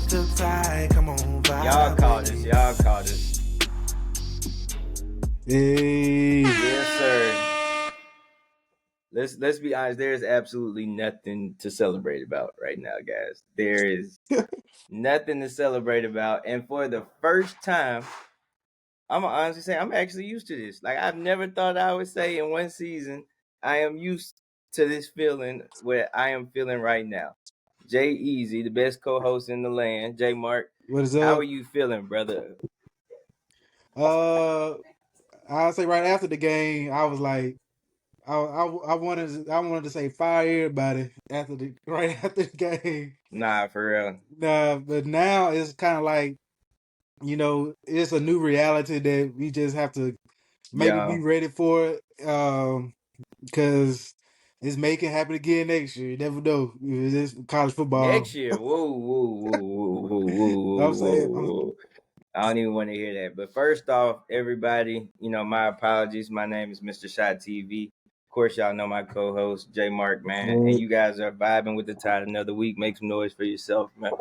the tide. Come on, vibe. Y'all called us. Y'all called us. Hey. Yes, sir. Let's be honest. There is absolutely nothing to celebrate about right now, guys. There is nothing to celebrate about, and for the first time, I'm gonna honestly say I'm actually used to this. Like I've never thought I would say in one season I am used to this feeling where I am feeling right now. Jay Easy, the best co-host in the land. J Mark, What is how up? are you feeling, brother? I'll say right after the game, I was like, I wanted to say fire everybody after the right after the game. Nah, for real. But now it's kind of like, it's a new reality that we just have to maybe be Yeah. ready for it. Because it's making happen again next year. You never know. It's college football. Next year. Whoa, whoa, whoa, whoa, whoa, whoa, I'm whoa, saying, whoa. I don't even want to hear that. But first off, everybody, my apologies. My name is Mr. Shot TV. Of course, y'all know my co-host, J Mark, man. And you guys are vibing with the tide another week. Make some noise for yourself, man.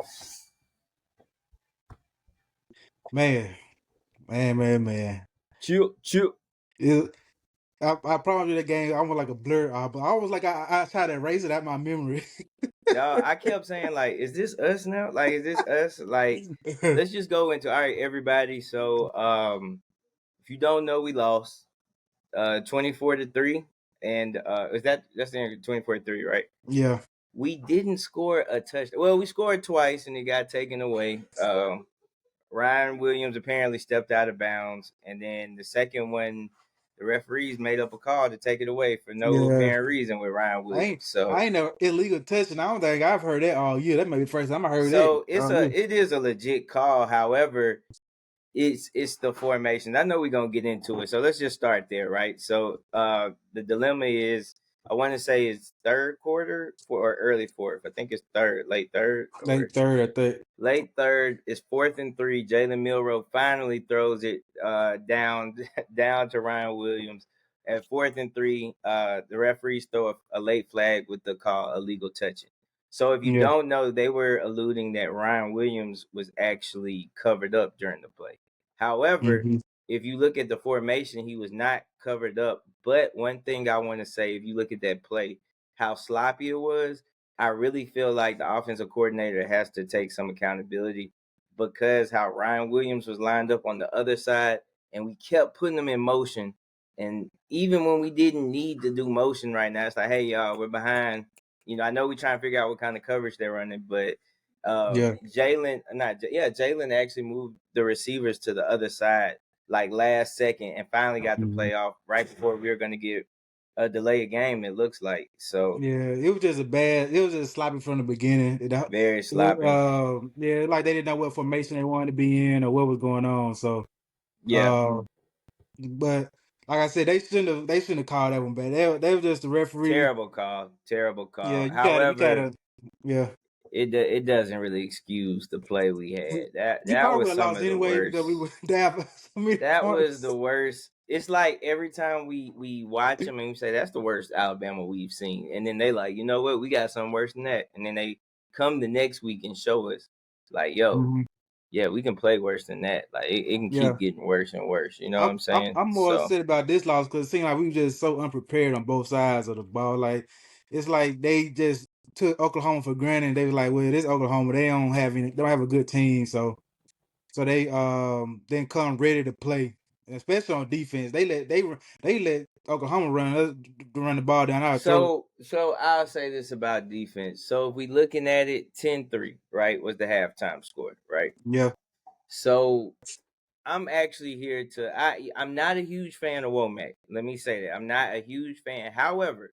man. Chill, chill. I promise you that game, I was like a blur. But I was like, I tried to erase it out my memory. No, I kept saying, like, is this us now? Like, is this us? Like, let's just go into all right, everybody. So, if you don't know, we lost 24-3. And that's the end 24-3, right? Yeah. We didn't score a touchdown. Well, we scored twice and it got taken away. Ryan Williams apparently stepped out of bounds, and then the second one, the referees made up a call to take it away for no Yeah. apparent reason with Ryan Williams. So I ain't no illegal touching. I don't think I've heard that all year. That may be the first time I heard that. so it is a legit call. However, it's the formation. I know we're gonna get into it, so let's just start there, right? So the dilemma is I want to say it's third quarter or early fourth. I think it's late third or Late third, I think. late third. It's 4th and 3. Jalen Milroe finally throws it down down to Ryan Williams. At 4th and 3, the referees throw a late flag with the call illegal touching. So if you Yeah. don't know, they were alluding that Ryan Williams was actually covered up during the play. However, Mm-hmm. if you look at the formation, he was not covered up. But one thing I want to say, if you look at that play, how sloppy it was, I really feel like the offensive coordinator has to take some accountability because how Ryan Williams was lined up on the other side and we kept putting him in motion. And even when we didn't need to do motion right now, it's like, hey, y'all, we're behind. I know we're trying to figure out what kind of coverage they're running, but Yeah. Jalen actually moved the receivers to the other side like last second and finally got the play off right before we were going to get a delayed game. It looks like so Yeah, it was just sloppy from the beginning. very sloppy. Yeah, like they didn't know what formation they wanted to be in or what was going on. So, Yeah, but like I said, they shouldn't have called that one bad. They were just the referee. terrible call. Yeah, you However, gotta, yeah. it doesn't really excuse the play we had. You That probably would was have some lost of the anyway because we worst. were down for so many That was points. the worst. It's like every time we watch them and we say that's the worst Alabama we've seen, and then they like, you know what, we got something worse than that, and then they come the next week and show us like, yo, Hmm. yeah, we can play worse than that. Like it can Yeah, keep getting worse and worse. You know what I'm, I'm I'm saying? I'm more So upset about this loss because it seemed like we were just so unprepared on both sides of the ball. Like it's like they just took Oklahoma for granted. They were like, well, this Oklahoma, they don't have a good team, so they then come ready to play, especially on defense. They let Oklahoma run the ball down our throat. So I'll say this about defense. So if we looking at it, 10-3, right, was the halftime score, right? Yeah. So I'm actually here I'm not a huge fan of Womack. Let me say that. I'm not a huge fan. However,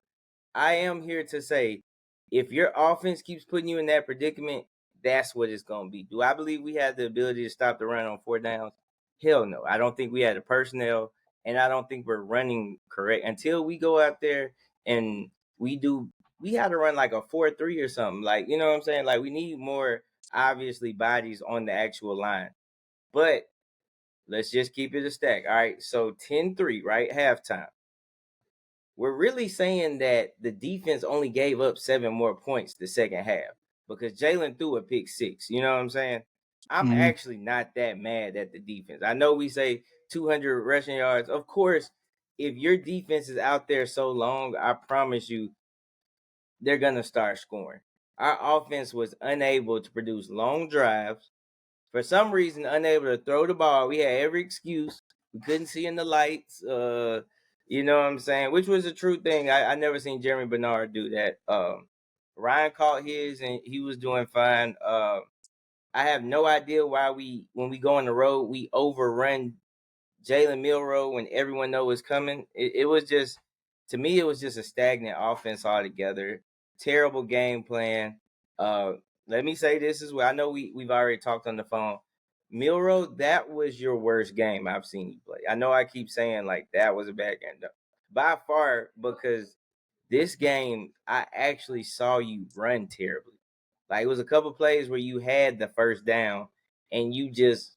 I am here to say if your offense keeps putting you in that predicament, that's what it's gonna be. Do I believe we had the ability to stop the run on 4 downs? Hell no. I don't think we had the personnel, and I don't think we're running correct until we go out there and we had to run like a 4-3 or something. Like, you know what I'm saying? Like we need more obviously bodies on the actual line. But let's just keep it a stack. All right. So 10-3, right? Halftime. We're really saying that the defense only gave up 7 more points the second half. because Jalen threw a pick six. You know what I'm saying? I'm actually not that mad at the defense. I know we say 200 rushing yards. Of course, if your defense is out there so long, I promise you, they're gonna start scoring. Our offense was unable to produce long drives. For some reason, unable to throw the ball. We had every excuse. We couldn't see in the lights. You know what I'm saying? Which was a true thing. I never seen Jeremy Bernard do that. Ryan caught his and he was doing fine. I have no idea why when we go on the road, we overrun Jalen Milroe when everyone know it's coming. It was just, to me, it was just a stagnant offense altogether. Terrible game plan. Uh, Let me say this as well. I know we've already talked on the phone. Milroe, that was your worst game I've seen you play. I know I keep saying like that was a bad game. No, by far, because this game I actually saw you run terribly. Like it was a couple plays where you had the first down and you just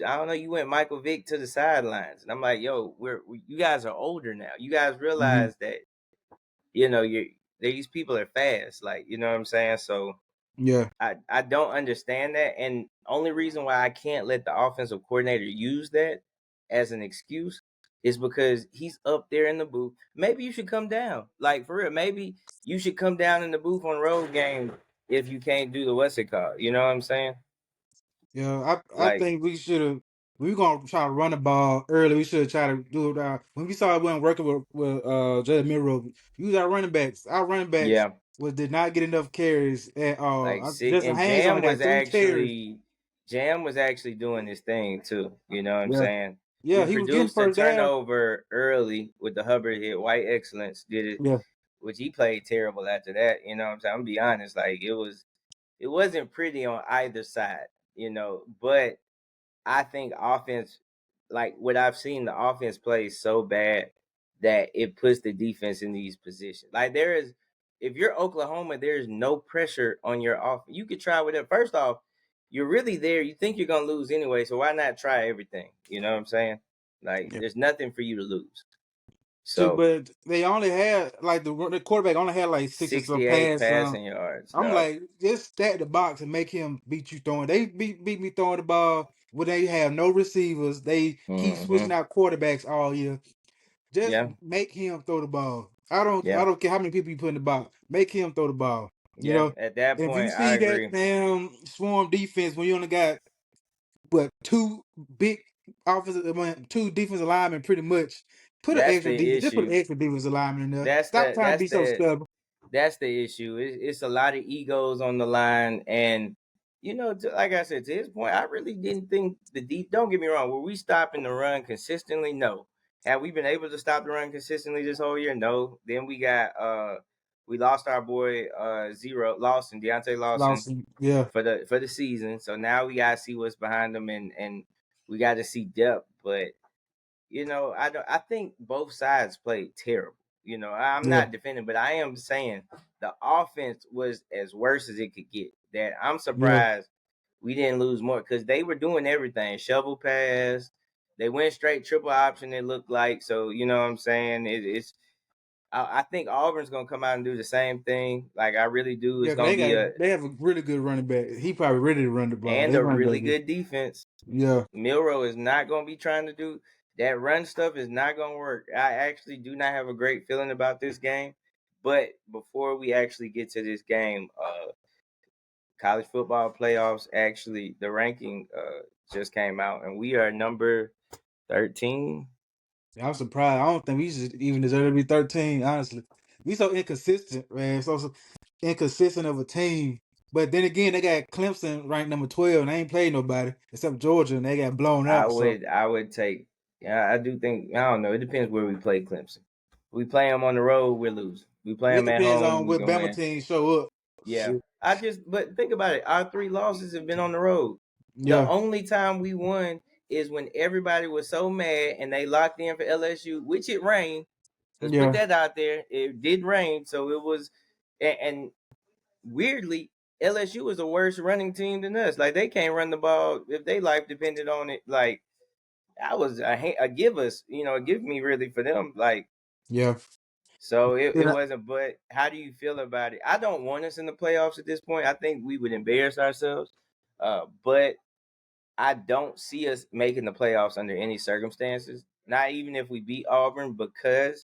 I don't know, you went Michael Vick to the sidelines. And I'm like, yo, you guys are older now. You guys realize that, these people are fast. Like, you know what I'm saying? So Yeah. I don't understand that. And only reason why I can't let the offensive coordinator use that as an excuse is because he's up there in the booth. Maybe you should come down. Like for real, maybe you should come down in the booth on road game if you can't do the what's it called. You know what I'm saying? Yeah, I Like, think we should have. We were gonna try to run the ball early. We should have tried to do it. When we saw it wasn't working with Jalen Milroe, use our running backs. Our running backs yeah. did not get enough carries at all. Like sick. Justin And Haynes only got 3 carries. Jam was actually doing his thing too. You know what I'm Yeah, saying? yeah, We he was getting produced a first down. turnover early with the Hubbard hit. White Excellence did it, Yeah, which he played terrible after that. You know what I'm saying? I'm gonna be honest, like it wasn't pretty on either side, but I think offense, like what I've seen, the offense plays so bad that it puts the defense in these positions. Like if you're Oklahoma, there's no pressure on your offense. You could try with it. First off, you're really there. You think you're gonna lose anyway, so why not try everything? You know what I'm saying? Like yeah. there's nothing for you to lose. So, So but they only had like the quarterback only had like 60 some 68 pass. passing yards, I'm dog. like, just stack the box and make him beat you throwing. They beat me throwing the ball when they have no receivers. They keep switching Mm-hmm. out quarterbacks all year. Just Yeah, make him throw the ball. I yeah, don't care how many people you put in the box. Make him throw the ball. You yeah. know. At that And if you point, I see that agree. damn swarm defense when you only got two big offensive, two defensive linemen, pretty much That's the just put an issue. extra defensive lineman in there. That's Stop the trying to that's be so the stubborn. that's the issue. It's a lot of egos on the line, and like I said, to his point, I really didn't think the deep. Don't get me wrong. Were we stopping the run consistently? No. Have we been able to stop the run consistently this whole year? No. Then we lost our boy Lawson, Deontay Lawson Lawson, yeah, for the season. So now we gotta see what's behind them, and we got to see depth, but. I think both sides played terrible. I'm yeah, not defending, but I am saying the offense was as worse as it could get. That I'm yeah. surprised we didn't lose more because they were doing everything. Shovel pass, they went straight triple option. It looked like so. You know what I'm saying? It's. I think Auburn's gonna come out and do the same thing. Like I really do. Yeah, It's 'cause gonna be they have a really good running back. He probably ready to run the ball. They a run really back good. good defense. Yeah, Milroe is not going to be trying to do that run stuff is not going to work. I actually do not have a great feeling about this game. But before we actually get to this game, college football playoffs actually the ranking just came out and we are number 13. I'm surprised. I don't think we should even deserve to be 13. Honestly, we so inconsistent, man. So inconsistent of a team. But then again, they got Clemson ranked number 12, and they ain't played nobody except Georgia, and they got blown I out. So would I would take. Yeah, I do think I don't know. It depends where we play Clemson. We play them on the road, we're losing. We play it them at depends home, on we what can Bama win. team show up. Yeah. Shit. But think about it. Our three losses have been on the road. The Yeah, only time we won is when everybody was so mad and they locked in for LSU, which it rained. Let's put yeah, that out there. It did rain, so it was, and weirdly, LSU was a worse running team than us. Like they can't run the ball if they life depended on it. Like I was a give us, give me really for them. Like yeah. So it Yeah. wasn't. But how do you feel about it? I don't want us in the playoffs at this point. I think we would embarrass ourselves. But I don't see us making the playoffs under any circumstances. Not even if we beat Auburn, because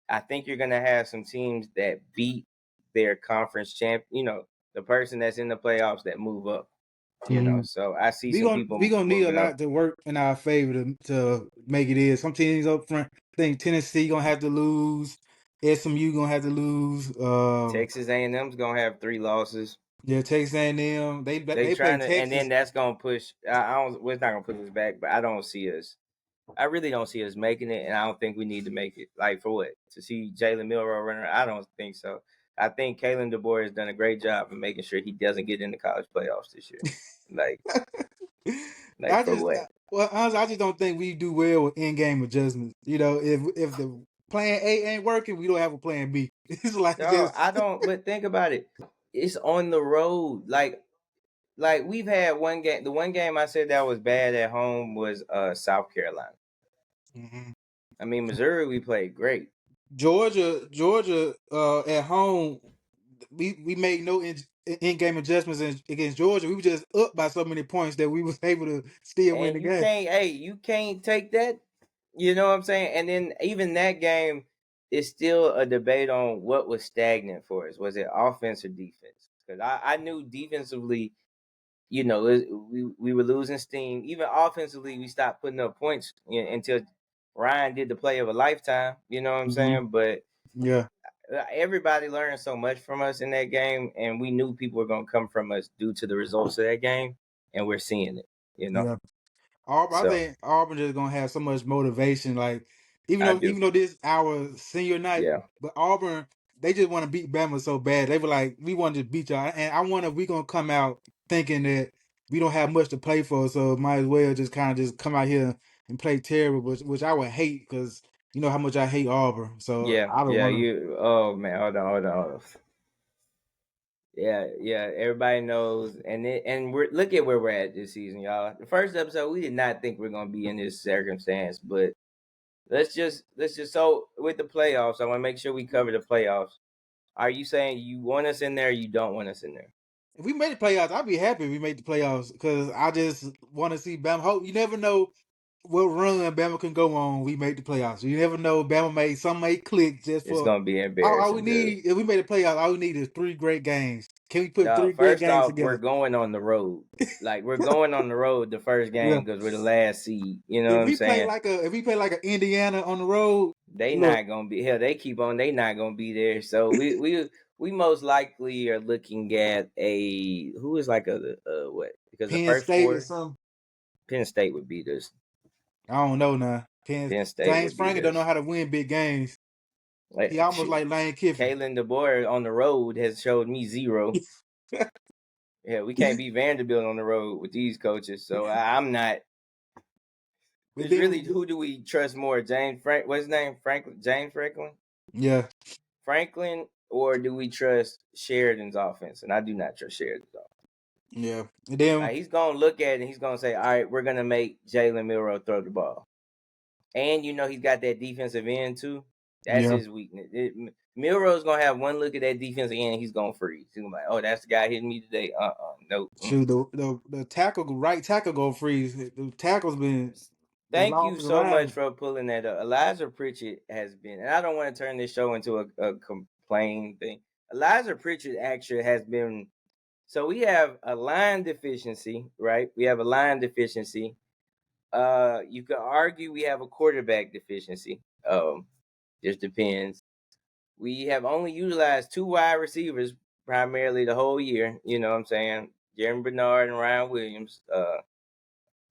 I think you're gonna have some teams that beat their conference champ. The person that's in the playoffs that move up. Mhm. So I see We some gonna people we gonna need a moving up. lot to work in our favor to make it is. Some teams up front. I think Tennessee gonna have to lose. SMU gonna have to lose. Texas A&M's gonna have 3 losses. Yeah, Texas A&M. They They play trying to, and then Texas. that's gonna push. I don't. Well, it's not gonna push us back, but I don't see us. I really don't see us making it, and I don't think we need to make it. Like for what? To see Jalen Milroe running? I don't think so. I think Kalen DeBoer has done a great job of making sure he doesn't get in the college playoffs this year. Like, like I for just what? well, honestly, I just don't think we do well with in-game adjustments. If the plan A ain't working, we don't have a plan B. It's like No, just I don't. But think about it. It's on the road. Like we've had one game. The one game I said that was bad at home was South Carolina. Mhm. I mean, Missouri we played great. Georgia at home. We made no in-game adjustments against Georgia. We were just up by so many points that we was able to still win the And game. you can't take that. You know what I'm saying? And then even that game is still a debate on what was stagnant for us. Was it offense or defense? Because I knew defensively, we were losing steam. Even offensively, we stopped putting up points until Ryan did the play of a lifetime. You know what I'm Hmm. saying? But Yeah, everybody learned so much from us in that game, and we knew people were going to come from us due to the results of that game, and we're seeing it. You know, yeah. Auburn, I so think Auburn just gonna have so much motivation. Like I do. even though this our senior night, Yeah. but Auburn they just want to beat Bama so bad. They were like, we want to beat y'all, and I wonder if we gonna come out thinking that we don't have much to play for, so might as well just kind of just come out here and play terrible, which I would hate because you know how much I hate Auburn. So Yeah, I don't yeah, want to. you. Oh man, hold on. Yeah, yeah. Everybody knows, and we're look at where we're at this season, y'all. The first episode, we did not think we're gonna be in this circumstance, but let's just. So with the playoffs, I want to make sure we cover the playoffs. Are you saying you want us in there? Or you don't want us in there? If we made the playoffs, I'd be happy if we made the playoffs because I just want to see Bama. Hope you never know what run Bama can go on. We made the playoffs. You never know. Bama may click just It's for gonna be all we embarrassing, dude. need. If we made the playoffs, all we need is 3 great games. Can we put No, 3 great first games off, we're together? going on the road. Like we're going on the road the first Yeah. game because we're the last seed. You know what If I'm we play saying? like a Indiana on the road, They look, not gonna be hell. They keep on. They not gonna be there. So we most likely are looking at a who is like a what? Because the Penn first State or 4, something. Penn State would beat us. I don't know now. Penn State James would beat Franklin don't know us. how to win big games. Like, He almost like Lane Kiffin. Kalen DeBoer on the road has showed me zero. Yeah, we can't beat Vanderbilt on the road with these coaches. So I'm not. But It's really then, who do we trust more? What's his name? Franklin. James Franklin. yeah, Franklin, or do we trust Sheridan's offense? And I do not trust Sheridan's offense. yeah. And then Like he's gonna look at it and he's gonna say, "All right, we're gonna make Jalen Milroe throw the ball." And he's got that defensive end too. That's yeah. his weakness. Milroe's gonna have one look at that defensive end and he's gonna freeze. He's gonna be like, "Oh, that's the guy hitting me today." Nope. Shoot, the tackle, right tackle go freeze. The tackle's been the Thank you offensive so much line. for pulling that up. Elijah Pritchett has been, and I don't want to turn this show into a complain thing. Elijah Pritchett actually has been. So we have a line deficiency, right? We have a line deficiency. You could argue we have a quarterback deficiency. Just depends. We have only utilized 2 wide receivers primarily the whole year. You know what I'm saying? Jeremy Bernard and Ryan Williams.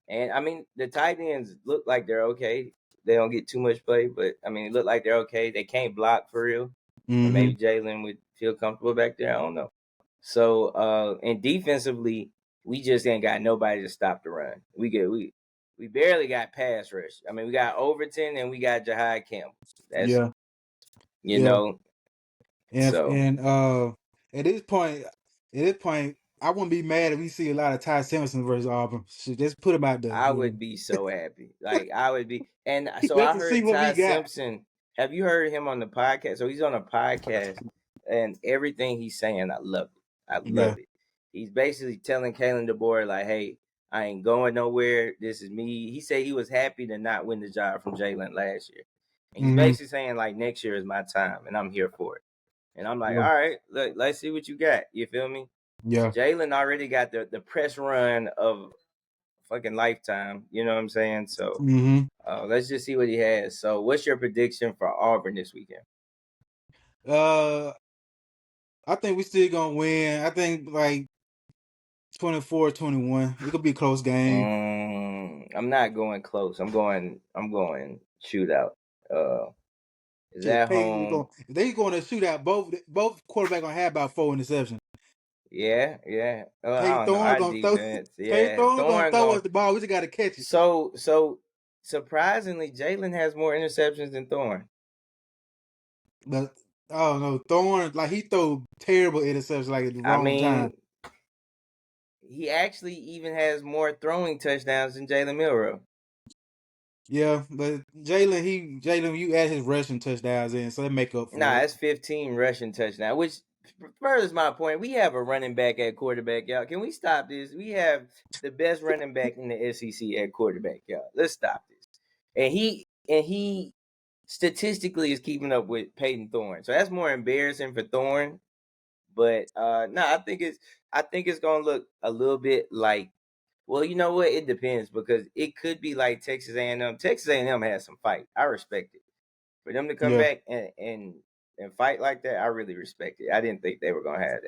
And I mean the tight ends look like they're okay. They don't get too much play, but I mean it look like they're okay. They can't block for real. Or Mm-hmm. maybe Jalen would feel comfortable back there. I don't know. So and defensively, we just ain't got nobody to stop the run. We barely got pass rush. I mean, we got Overton and we got Jahai Campbell. That's Yeah, you yeah. know. And So and at this point, I wouldn't be mad if we see a lot of Ty Simpson versus Auburn. Should just put him out there, I would be so happy. Like I would be. And so just I to see heard what we Ty got. Simpson Have you heard him on the podcast? So he's on a podcast, and everything he's saying, I love it. I Yeah. love it. He's basically telling Kalen DeBoer, like, hey, I ain't going nowhere. This is me. He said he was happy to not win the job from Jalen last year. And he's Mm-hmm. basically saying, like, next year is my time, and I'm here for it. And I'm like, Yeah. all right, look, let's see what you got. You feel me? Yeah. Jalen already got the press run of fucking lifetime. You know what I'm saying? So Mm-hmm. let's just see what he has. So, what's your prediction for Auburn this weekend? I think we still gonna win. I think like 24-21. It could be a close game. I'm not going close. I'm going shootout. Is Shit, at Peyton, home. if they going to shoot out, both quarterback gonna have about 4 interceptions. Yeah, yeah. I Peyton don't know. Thorne Our gonna throw. defense, Peyton yeah. Thorne gonna Thorne throw going. us the ball. We just gotta catch it. So surprisingly, Jalen has more interceptions than Thorne. But I don't know. Thorne, like he throw terrible interceptions like at the I wrong time. mean, he actually even has more throwing touchdowns than Jalen Milrow. Yeah, but Jalen, you add his rushing touchdowns in, so they make up for Nah, it. that's 15 rushing touchdowns, which furthers my point. We have a running back at quarterback, y'all. Can we stop this? We have the best running back in the SEC at quarterback, y'all. Let's stop this. And he statistically is keeping up with Peyton Thorne. So that's more embarrassing for Thorne. But no, I think it's gonna look a little bit like, well, you know what? It depends, because it could be like Texas A&M. Texas A&M has some fight. I respect it. For them to come Yeah, back and fight like that, I really respect it. I didn't think they were gonna have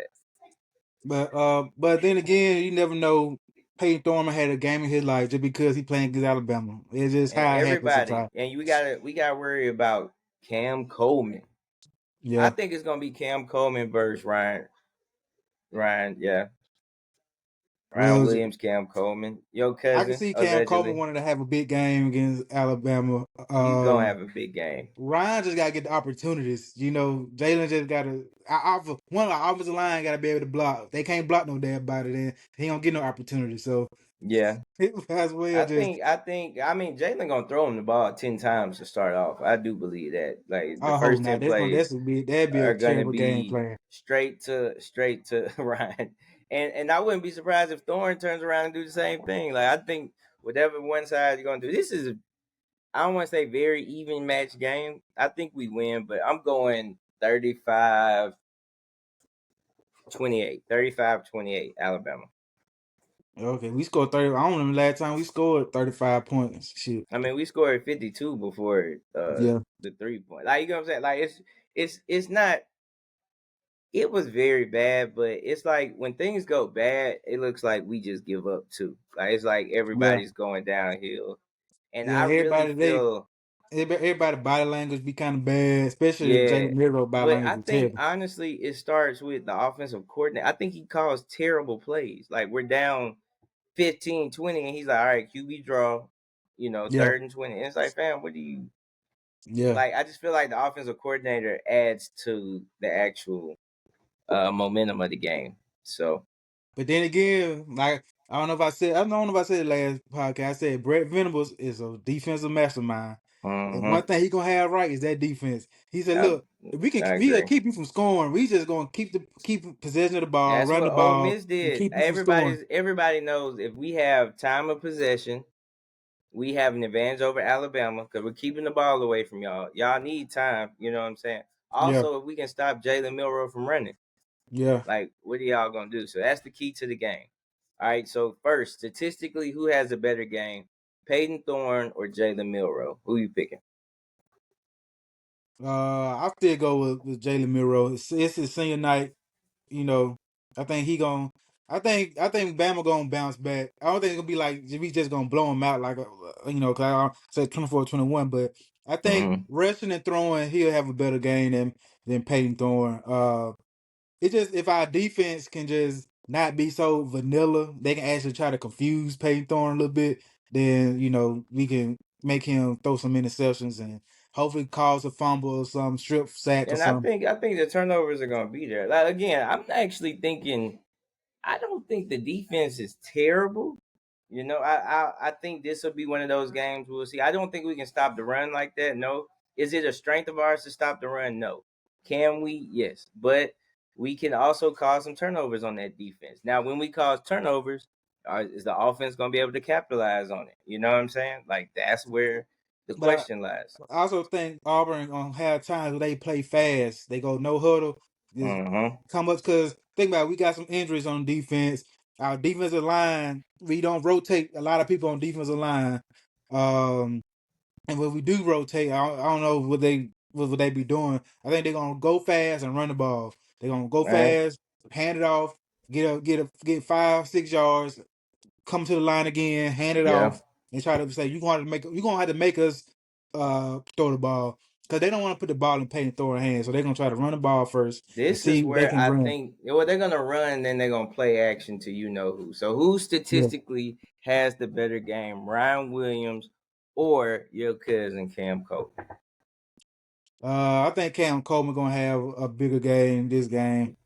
that. but then again, you never know. Peyton Thorne had a game in his life just because he playing against Alabama. It's just And how it happens everybody, sometimes. and we gotta worry about Cam Coleman. I Yeah. think it's gonna be Cam Coleman versus Ryan, Ryan Well, Williams, Cam Coleman, your I can cousin, see Cam Coleman allegedly. wanting to have a big game against Alabama. He's gonna have a big game. Ryan just gotta get the opportunities. You know, Jalen just gotta. One of the offensive line gotta be able to block. If they can't block no damn body, then he don't get no opportunity. So Yeah. as well I just. think I think I mean Jalen gonna throw him the ball 10 times to start off. I do believe that. Like the I hope first not. 10 plays That'd be a are gonna terrible game be plan. straight to Ryan. And I wouldn't be surprised if Thorne turns around and do the same thing. Like, I think whatever one side you're gonna do, this is I don't want to say very even match game. I think we win, but I'm going 35-28. 35-28 Alabama. Okay, we scored 30. I don't remember last time we scored 35 points. Shit. I mean, we scored 52 before Yeah. the 3 point. Like, you know what I'm saying? Like, it's not. It was very bad, but it's like when things go bad, it looks like we just give up too. Like, it's like Yeah. everybody's going downhill, and Yeah. I really Everybody feel, body language be kind of bad, especially yeah. Jalen Miro body But I language be think terrible. honestly, it starts with the offensive coordinator. I think he calls terrible plays. Like, we're down 15-20, and he's like, all right, QB draw, Yeah. 3rd and 20. And it's like, fam, what do you Yeah. like? I just feel like the offensive coordinator adds to the actual momentum of the game. So, But then again, like I don't know if I said it last podcast. I said Brett Venables is a defensive mastermind. And mm-hmm, one thing he gonna have right is that defense. He said, I, "Look, if we I can agree. keep you from scoring, we just gonna keep possession of the ball, That's run the what Ole ball, Miss and did. keep you from scoring." Everybody knows if we have time of possession, we have an advantage over Alabama because we're keeping the ball away from y'all. Y'all need time. You know what I'm saying? Yeah, Also, if we can stop Jalen Milrow from running, yeah. like, what are y'all gonna do? So that's the key to the game. All right. So first, statistically, who has a better game, Peyton Thorne or Jalen Milrow? Who you picking? I still go with Jalen Miro. It's his senior night. You know, I think he gon' I think Bama gonna bounce back. I don't think it's gonna be like we just gonna blow him out like cause I said 24-21, but I think Mm-hmm. rushing and throwing he'll have a better game than Peyton Thorne. It's just if our defense can just not be so vanilla, they can actually try to confuse Peyton Thorne a little bit. Then we can make him throw some interceptions and hopefully cause a fumble or some strip sack or And I something. think I think the turnovers are gonna be there. Like, again, I'm actually thinking. I don't think the defense is terrible. I think this will be one of those games we'll see. I don't think we can stop the run like that. No, Is it a strength of ours to stop the run? No. Can we? Yes. But we can also cause some turnovers on that defense. Now, when we cause turnovers, is the offense going to be able to capitalize on it? You know what I'm saying? Like, that's where the But question lies. I also think Auburn gonna have times where they play fast. They go no huddle, just Mm-hmm. come up. Because think about it, we got some injuries on defense. Our defensive line, we don't rotate a lot of people on defensive line. And when we do rotate, I don't know what would they be doing. I think they're gonna go fast and run the ball. They're gonna go Right? fast, hand it off, get 5, 6 yards, come to the line again, hand it Yeah. off, and try to say you gonna have to make us throw the ball because they don't want to put the ball in Peyton Thorne's hands, so they're gonna try to run the ball first and This see is if they where can I run. think well they're gonna run and then they're gonna play action to you know who. So who Yeah. statistically has the better game, Ryan Williams or your cousin Cam Coleman? I think Cam Coleman gonna have a bigger game this game.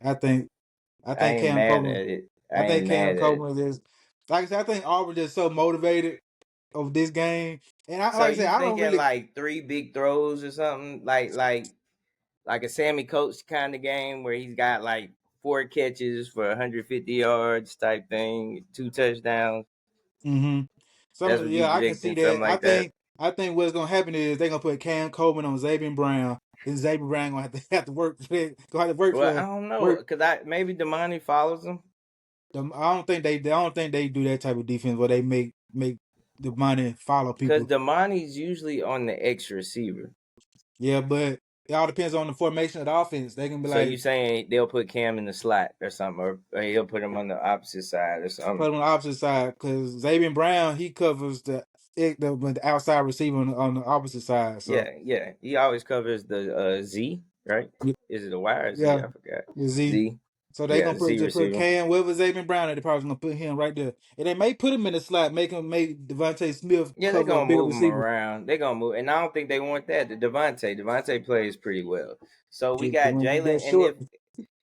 I think I I think ain't Cam mad Coleman. at it. I I think ain't Cam mad at it. Coleman is like I said. I think Auburn just so motivated of this game, and So like I said, you I don't thinking really. like 3 big throws or something like a Sammy Coates kind of game where he's got like 4 catches for 150 yards type thing, 2 touchdowns. Mm-hmm. That's what you Yeah, I can see predicting, something that. like that. I think what's gonna happen is they're gonna put Cam Coleman on Xavier Brown, and Xavier Brown gonna have to work for it. Gonna have to work Well, I for don't know work. because I maybe Damani follows him. I don't think they do that type of defense where they make the money follow Because people. Damani's usually on the X receiver. Yeah, but it all depends on the formation of the offense. They can be So you like saying they'll put Cam in the slot or something, or he'll put him on the opposite side or put something. him on the opposite side because Xavier Brown he covers the outside receiver on the opposite side. So Yeah. He always covers the Z, right? Is it a Y or Z? yeah, I forgot. the Z. Z. So they Yeah, gonna Z just put receiver. Cam wherever Xavier Brown at, they probably gonna put him right there. And they may put him in the slot, make Devontae Smith Yeah, they're cover a gonna bigger move him receiver. around. They're gonna move, and I don't think they want that. The Devontae plays pretty well. So we Get the got one Jalen, that short.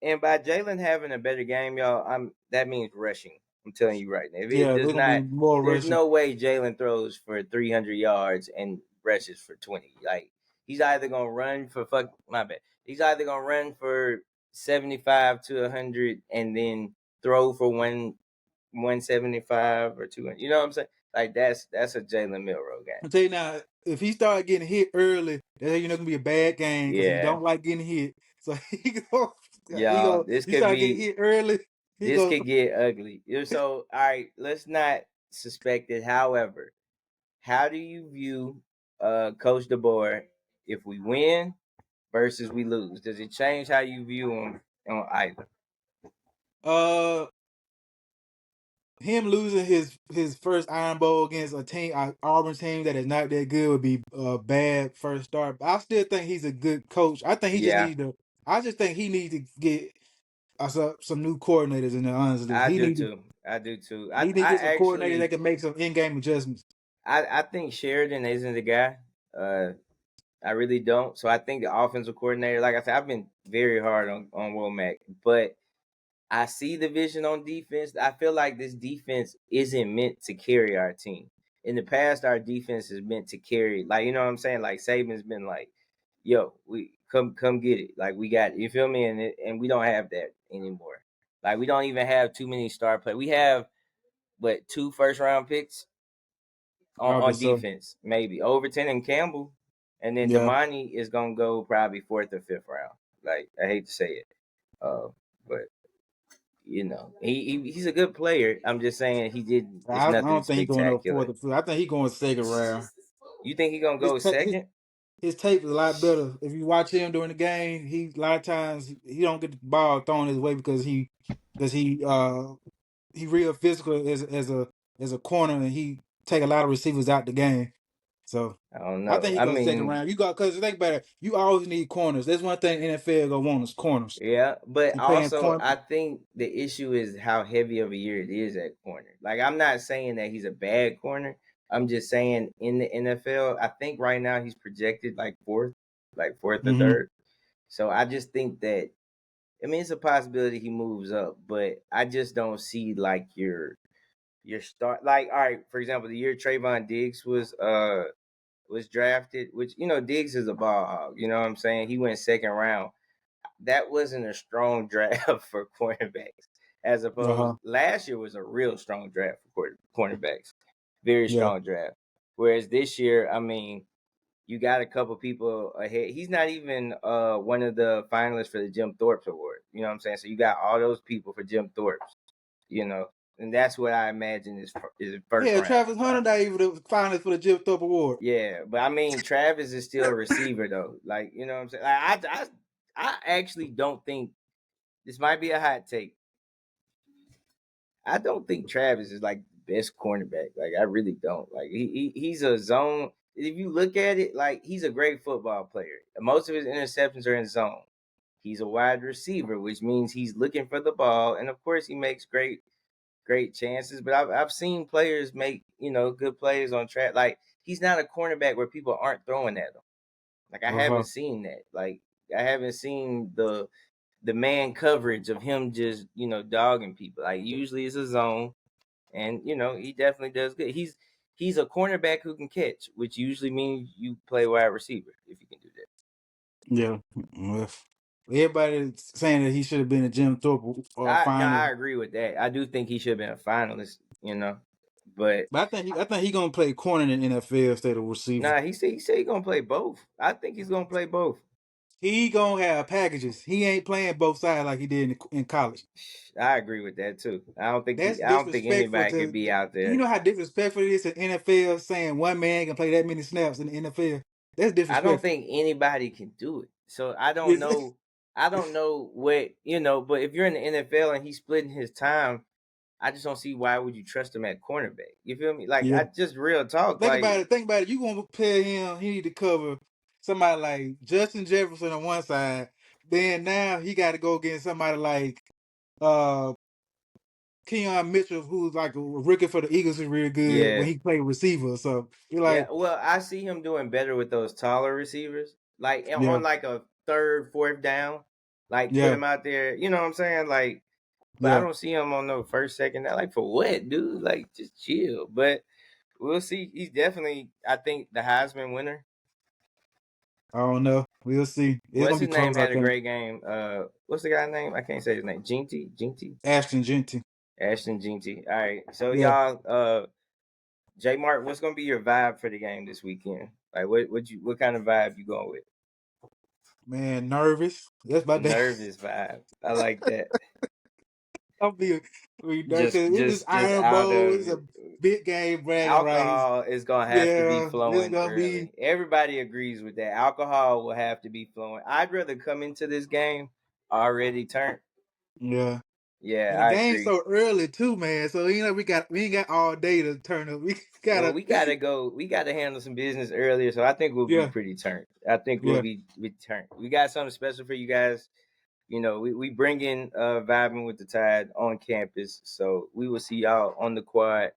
and by Jalen having a better game, y'all, that means rushing. I'm telling you right now. If it Yeah, does they're gonna be not, more there's rushing. no way Jalen throws for 300 yards and rushes for 20. Like he's either gonna run for my bad. He's either gonna run for 75 to 100 and then throw for 175 or 200. You know what I'm saying? Like that's a Jalen Milrow game. I tell you now, if he start getting hit early, that's how you know gonna be a bad game because he Yeah, don't like getting hit. So y'all. This he could start getting be hit early. He this go could get ugly. So, all right, let's not suspect it. However, how do you view Coach DeBoer if we win versus we lose? Does it change how you view him on either? uh him losing his first Iron Bowl against a team, Auburn team that is not that good would be a bad first start. But I still think he's a good coach. I think he just Yeah, needs to. I just think he needs to get some new coordinators in there. Honestly, I do too. I do too. he need to get some coordinators that Actually, can make some in-game adjustments. I think Sheridan isn't the guy. Uh, I really don't. So I think the offensive coordinator, like I said, I've been very hard on Womack, but I see the vision on defense. I feel like this defense isn't meant to carry our team. In the past, our defense is meant to carry, like you know what I'm saying. Like Saban's been like, "Yo, we come get it. Like we got it. You feel me?" And we don't have that anymore. Like we don't even have too many star players. We have what 2 first-round picks Probably on so. defense, maybe Overton and Campbell, and then Yeah, Damani is gonna go probably 4th or 5th round. Like I hate to say it, but he's a good player. I'm just saying he did. It's I nothing don't think he's going up spectacular. fourth or fifth. I think he's going second round. You think he gonna His go ta- his second? his tape is a lot better. If you watch him during the game, he a lot of times he don't get the ball thrown his way because he real physical as a corner and he take a lot of receivers out the game. So I don't I know. think he I goes second mean, round. You got because think about it, you always need corners. That's one thing NFL gonna want is corners. yeah, but You paying also corner. I think the issue is how heavy of a year it is at corner. Like I'm not saying that he's a bad corner. I'm just saying in the NFL, I think right now he's projected like fourth or Mm-hmm. third. So I just think that I mean it's a possibility he moves up, but I just don't see like your start like all right, for example, the year Trayvon Diggs was was drafted, which Diggs is a ball hog. You know what I'm saying? He went second round. That wasn't a strong draft for cornerbacks. As opposed, last year was a real strong draft for cornerbacks. Very Yeah. strong draft. Whereas this year, I mean, you got a couple people ahead. He's not even one of the finalists for the Jim Thorpe's award. You know what I'm saying? So you got all those people for Jim Thorpe's. And that's what I imagine is first Yeah, round. Travis Hunter not even the finalist for the Jim Thorpe Award. Yeah, but I mean, Travis is still a receiver though. Like, you know what I'm saying? Like, I actually don't think this might be a hot take. I don't think Travis is like the best cornerback. Like, I really don't. Like, he's a zone. If you look at it, like, he's a great football player. Most of his interceptions are in zone. He's a wide receiver, which means he's looking for the ball, and of course, he makes great chances. But I've seen players make good plays on track. Like, he's not a cornerback where people aren't throwing at him. Like, I haven't seen that. Like, I haven't seen the man coverage of him just dogging people. Like, usually it's a zone, and he definitely does good. He's a cornerback who can catch, which usually means you play wide receiver if you can do that. Yeah. Well, everybody's saying that he should have been a Jim Thorpe No, I finalist. agree with that. I do think he should have been a finalist, but But I think he gonna play corner in the NFL instead of receiver. nah, he said he's gonna play both. I think he's gonna play both. He gonna have packages. He ain't playing both sides like he did in college. I agree with that too. I don't think That's I don't think disrespectful anybody could to. be out You there. know how disrespectful it is in NFL saying one man can play that many snaps in the NFL. That's I don't disrespectful. think anybody can do it. So I don't know. I don't know what But if you're in the NFL and he's splitting his time, I just don't see why would you trust him at cornerback. You feel me? Like, Yeah. I just real talk. Think Like, about it. You gonna pay him? He need to cover somebody like Justin Jefferson on one side. Then now he got to go against somebody like uh Keon Mitchell, who's like a rookie for the Eagles, is real good when yeah, he played receiver. So you're yeah. like, Well, I see him doing better with those taller receivers, like yeah, on like a third, fourth down. Like, put yeah, him out there. You know what I'm saying? Like, but I yeah. don't see him on no first, second down. Like, for what, dude? Like, just chill. But we'll see. He's definitely, I think, the Heisman winner. I don't know. We'll see. It's What's gonna be his name? close, I Had a think. great game. What's the guy's name? I can't say his name. Jinty. Ashton Genty. Ashton Jinty. All right. So Yeah, y'all, J Mark, what's gonna be your vibe for the game this weekend? Like, what kind of vibe you going with? man, nervous. That's my day. Nervous vibe. I like that. I'll be nervous. Just It's this just Iron out Bowl. of It's a big game, bragging rights. alcohol is gonna have to be Yeah, it's flowing gonna be. early. Everybody agrees with that. Alcohol will have to be flowing. I'd rather come into this game already turned. Yeah. Yeah, And the I game's agree. so early too, man. So we ain't got all day to turn up. We Well, gotta we gotta go. We gotta handle some business earlier, so I think we'll be yeah, pretty turned. I think we'll yeah, be turned. We got something special for you guys. We bring in vibing with the tide on campus, so we will see y'all on the quad,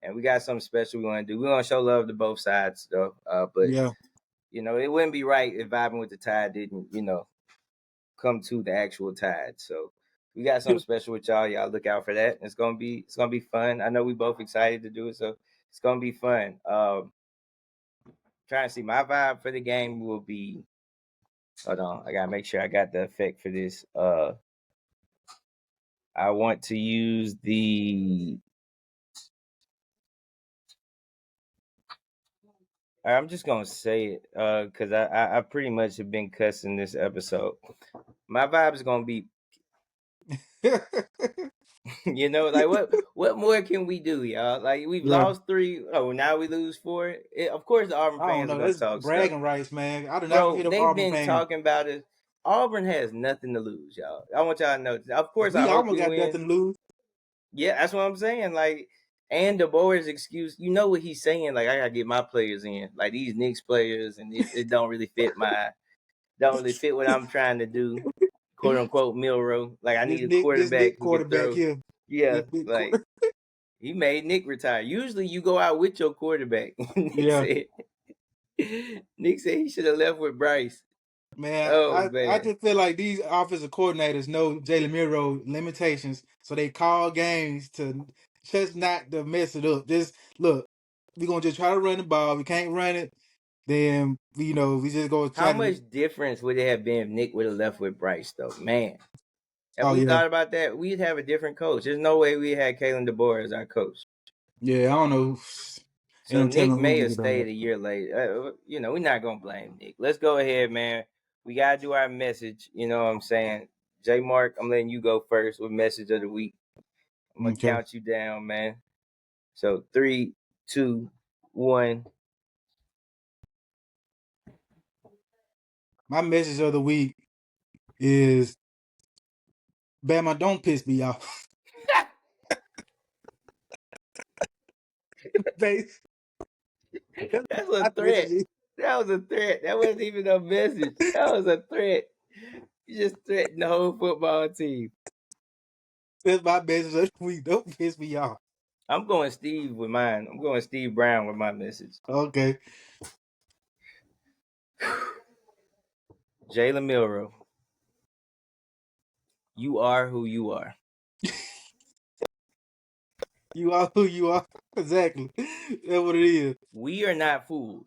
and we got something special we want to do. We want to show love to both sides, though. But yeah. it wouldn't be right if vibing with the tide didn't, come to the actual tide. So we got something special with y'all. Y'all look out for that. It's gonna be fun. I know we both excited to do it, so it's gonna be fun. Trying to see my vibe for the game will be. Hold on, I gotta make sure I got the effect for this. I want to use the. I'm just gonna say it, because I pretty much have been cussing this episode. My vibe is gonna be, like, what more can we do, y'all? Like, we've Yeah. lost 3. Oh, now we lose 4. Of course, the Auburn I don't fans are know. gonna That's talk stuff, bragging rights, man. I do not want to bro. hit up They've Auburn been fans. talking about it. Auburn has nothing to lose, y'all. I want y'all to know. Of course, I We hope almost we got win. nothing to lose. Yeah, that's what I'm saying. Like, and DeBoer's excuse, you know what he's saying? Like, I gotta get my players in. Like, these Knicks players, and it don't really fit what I'm trying to do. Quote unquote Milrow. Like, I need a This quarterback Nick who can quarterback throw. here. Yeah, This big like, quarter. he made Nick retire. Usually you go out with your quarterback. Nick Yeah. said Nick said he should have left with Bryce. Man, Oh I man. just feel like these offensive coordinators know Jalen Miro limitations, so they call games to just not to mess it up. Just look, we're gonna just try to run the ball. We can't run it. then we just go How try to. much difference would it have been if Nick would have left with Bryce though? Man. Have Oh we yeah, thought about that? We'd have a different coach. There's no way we had Kalen DeBoer as our coach. yeah. I don't know. Ain't So no Nick telling who may we have get on stayed that. a year later. We're not gonna blame Nick. Let's go ahead, man. We gotta do our message. You know what I'm saying? J Mark, I'm letting you go first with message of the week. I'm gonna Okay. count you down, man. So 3, 2, 1. My message of the week is Bama, don't piss me off. That's That's a my threat. message. That was a threat. That wasn't even a message. That was a threat. You just threatened the whole football team. That's my message of the week. Don't piss me off. I'm going Steve with mine. I'm going Steve Brown with my message. Okay. Jalen Milrow, you are who you are. You are who you are. Exactly. That's what it is. We are not fools,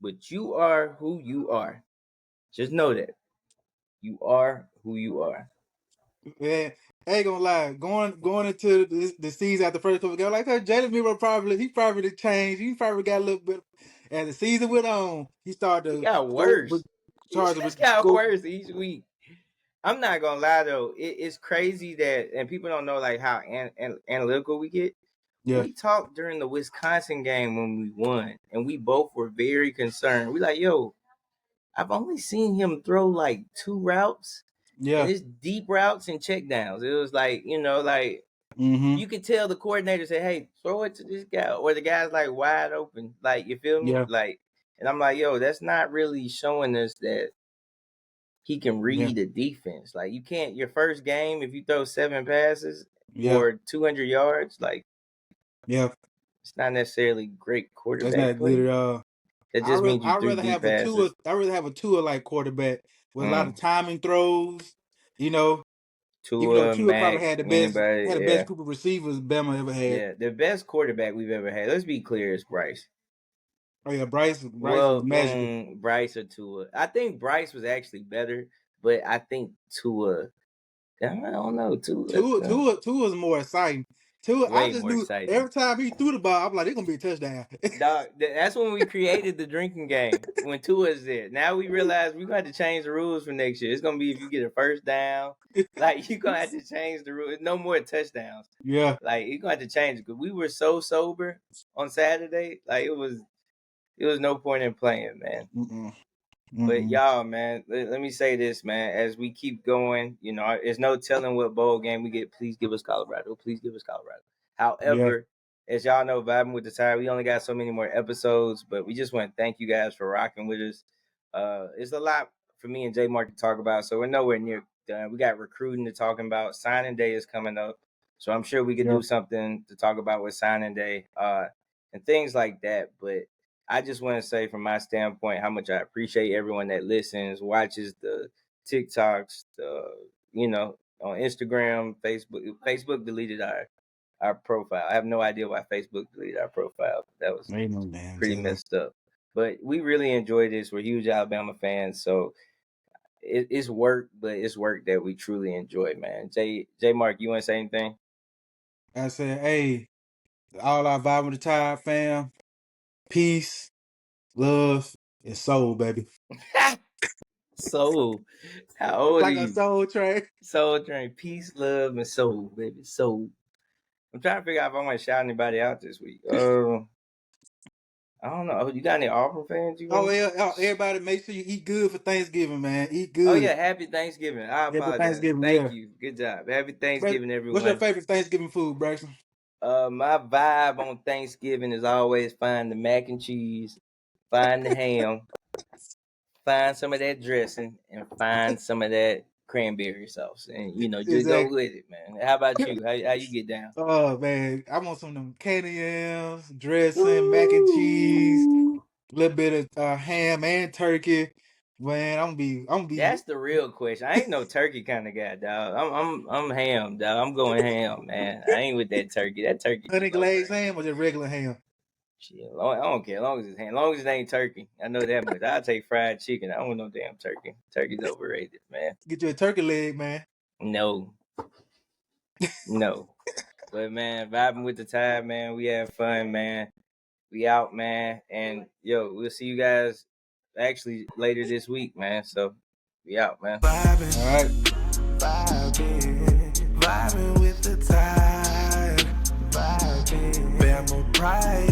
but you are who you are. Just know that. You are who you are. Man, I ain't gonna lie. Going into the season after the first couple games, like Jalen Miro probably changed. He probably got a little bit as the season went on. He started He to got score, worse. He started to just got score. worse each week. I'm not gonna lie though, it's crazy that, and people don't know like how analytical we get. Yeah, We talked during the Wisconsin game when we won, and we both were very concerned. We like, yo, I've only seen him throw like 2 routes, and yeah. it's deep routes and checkdowns. It was like, like Mm-hmm. you could tell the coordinator say, "Hey, throw it to this guy," or the guy's like wide open. Like, you feel me? Yeah, Like, and I'm like, yo, that's not really showing us that he can yeah, read the defense. Like, you can't your first game if you throw 7 passes yeah, for 200 yards. Like, yeah. it's not necessarily great That's quarterback not good play. at all. That just means you I threw rather deep have a Tua. passes. I rather have a Tua like quarterback with a lot of Mm. timing throws. You know, even though Tua, Tua probably Mac, had anybody, the best yeah. group of receivers Bama ever had. Yeah, the best quarterback we've ever had. Let's be clear, is Bryce. Oh yeah, Bryce was Well, magical. Bryce or Tua. I think Bryce was actually better, but I think Tua. I don't know Tua. Tua was more exciting. Tua, I Way just more knew exciting. every time he threw the ball, I'm like, it's gonna be a touchdown. Dog, that's when we created the drinking game. When Tua's there, now we realize we got to change the rules for next year. It's gonna be if you get a first down, like you gonna have to change the rule. No more touchdowns. Yeah. Like you gonna have to change it because we were so sober on Saturday. Like it was no point in playing, man. Mm-mm. But Mm-mm. y'all, man, let me say this, man. As we keep going, there's no telling what bowl game we get. Please give us Colorado. Please give us Colorado. Yeah. However, as y'all know, vibing with the tide, we only got so many more episodes, but we just want to thank you guys for rocking with us. It's a lot for me and J Mark to talk about, so we're nowhere near done. We got recruiting to talk about. Signing day is coming up, so I'm sure we could Yeah. do something to talk about with signing day, and things like that. But I just want to say from my standpoint how much I appreciate everyone that listens, watches the TikToks, on Instagram, Facebook. Facebook deleted our profile. I have no idea why Facebook deleted our profile. That was Ain't no damn pretty telling. messed up. But we really enjoy this. We're huge Alabama fans, so it's work, but it's work that we truly enjoy, man. J Mark, you want to say anything? I said, hey, all our vibe with the Tide fam, peace, love, and soul, baby. Soul. How old are Like a you? soul train. Soul Train. Peace, love, and soul, baby. Soul. I'm trying to figure out if I want to shout anybody out this week. I don't know. You got any Auburn fans you Oh want? yeah, everybody make sure you eat good for Thanksgiving, man. Eat Oh good. yeah, happy Thanksgiving. I Happy apologize. Thanksgiving, Thank yeah. you. Good job. Happy But Thanksgiving, what's your everyone. favorite Thanksgiving food, Braxton? My vibe on Thanksgiving is always find the mac and cheese, find the ham, find some of that dressing, and find some of that cranberry sauce, and just go Exactly. with it, man. How about you? How you get down? Oh man, I want some of them candy yams, dressing, mac and cheese, Ooh. a little bit of ham and turkey. Man, I'm gonna be That's the real question. I ain't no turkey kind of guy, dog. I'm ham, dog. I'm going ham, man. I ain't with that turkey. That turkey too honey low glazed grade. ham or just regular ham. Shit, I don't care. As long as it ain't turkey. I know that much. I'll take fried chicken. I don't want no damn turkey. Turkey's overrated, man. Get you a turkey leg, man. No. No. But man, vibing with the tide, man. We have fun, man. We out, man. And yo, we'll see you guys actually later this week, man. So we out, man. Vibing, All right. vibing with the tide. Vibing, Bama pride.